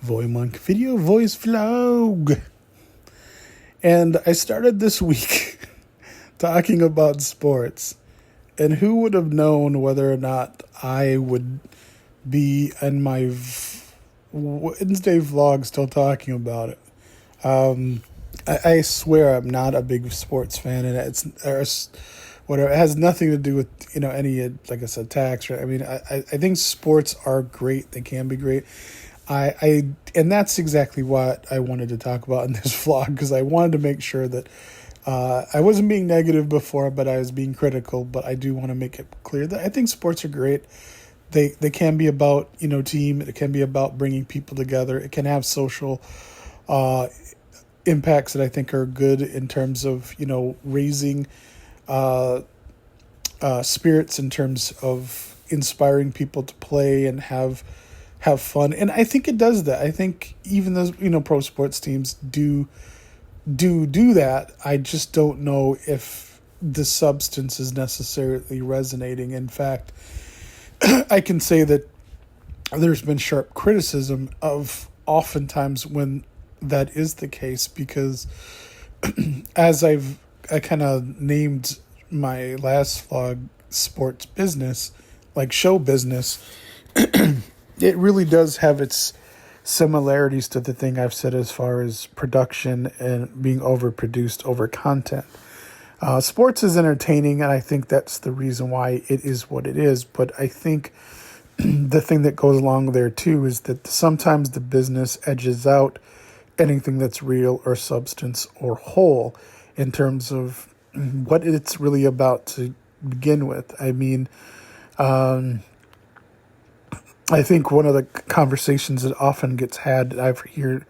VoyMonk video voice vlog. And I started this week talking about sports. And who would have known whether or not I would be in my Wednesday vlog still talking about it. I swear I'm not a big sports fan, and it's whatever. It has nothing to do with any, like I said, tax. I mean, I think sports are great. They can be great. And that's exactly what I wanted to talk about in this vlog, because I wanted to make sure that I wasn't being negative before, but I was being critical. But I do want to make it clear that I think sports are great. They can be about team. It can be about bringing people together. It can have social impacts that I think are good in terms of raising spirits, in terms of inspiring people to play and have fun. And I think it does that. I think even those pro sports teams do that. I just don't know if the substance is necessarily resonating. In fact, I can say that there's been sharp criticism of oftentimes when that is the case, because as I kind of named my last vlog sports business, like show business, it really does have its similarities to the thing I've said as far as production and being overproduced over content. Sports is entertaining, and I think that's the reason why it is what it is. But I think the thing that goes along there too is that sometimes the business edges out anything that's real or substance or whole in terms of what it's really about to begin with. I mean, I think one of the conversations that often gets had that I've heard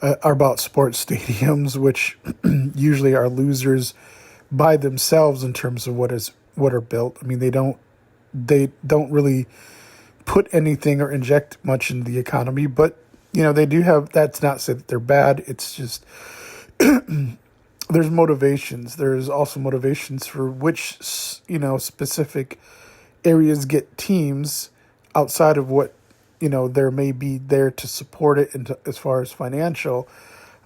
are about sports stadiums, which usually are losers by themselves in terms of what are built. I mean, they don't really put anything or inject much into the economy, but they do have. That's not to say that they're bad. It's just there's motivations. There's also motivations for which specific areas get teams outside of what there may be there to support it, and as far as financial.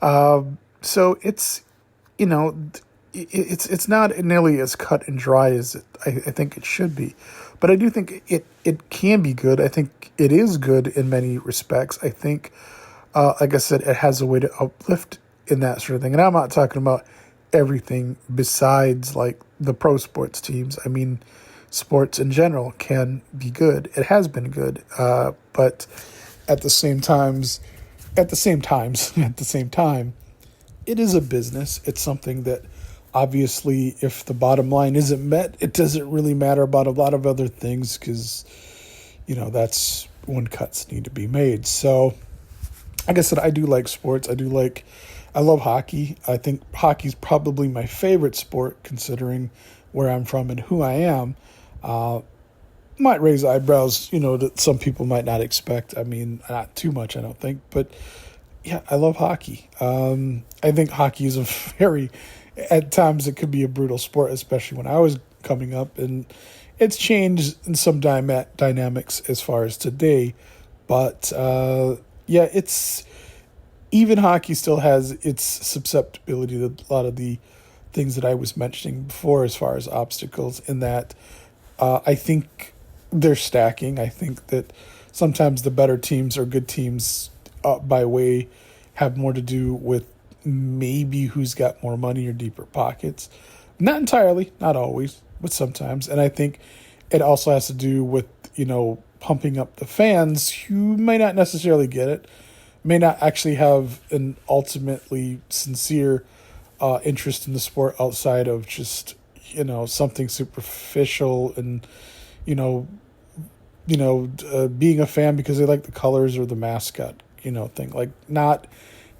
So it's it's not nearly as cut and dry as I think it should be, but I do think it can be good. I think it is good in many respects. I think, like I said, it has a way to uplift in that sort of thing. And I'm not talking about everything besides like the pro sports teams. I mean, sports in general can be good. It has been good, but at the same time, it is a business. It's something that obviously, if the bottom line isn't met, it doesn't really matter about a lot of other things, because that's when cuts need to be made. So, like I said, I do like sports. I love hockey. I think hockey's probably my favorite sport, considering where I'm from and who I am. Might raise eyebrows, that some people might not expect. I mean, not too much, I don't think. But, yeah, I love hockey. I think hockey is at times it could be a brutal sport, especially when I was coming up. And it's changed in some dynamics as far as today. But, even hockey still has its susceptibility to a lot of the things that I was mentioning before as far as obstacles, in that I think they're stacking. I think that sometimes the better teams or good teams have more to do with maybe who's got more money or deeper pockets. Not entirely, not always, but sometimes. And I think it also has to do with, pumping up the fans who may not necessarily get it, may not actually have an ultimately sincere interest in the sport outside of just, something superficial and, being a fan because they like the colors or the mascot, thing, like not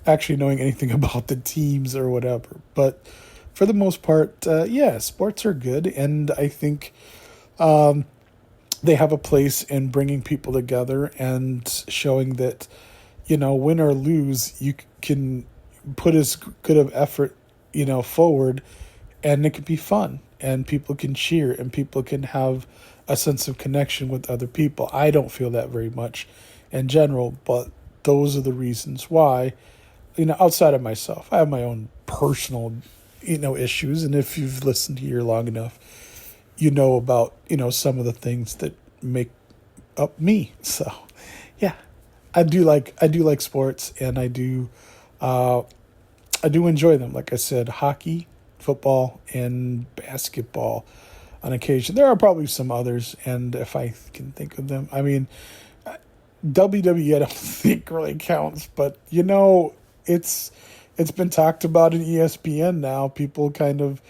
actually knowing anything about the teams or whatever. But for the most part, sports are good. And I think they have a place in bringing people together and showing that, win or lose, you can put as good of effort, forward, and it can be fun, and people can cheer, and people can have a sense of connection with other people. I don't feel that very much in general, but those are the reasons why, outside of myself, I have my own personal, issues. And if you've listened here long enough, about, some of the things that make up me. So, yeah, I do like sports, and I do enjoy them. Like I said, hockey, football, and basketball on occasion. There are probably some others, and if I can think of them, I mean, WWE I don't think really counts, but it's been talked about in ESPN now. People kind of,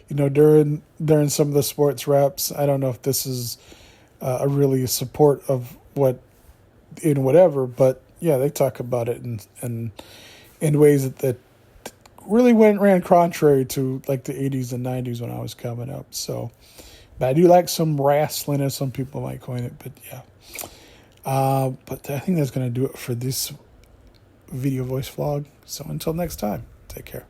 during some of the sports reps. I don't know if this is a really support of whatever, but yeah, they talk about it in ways that really ran contrary to like the 80s and 90s when I was coming up. So, but I do like some wrestling, as some people might coin it. But yeah, but I think that's going to do it for this video voice vlog. So until next time, take care.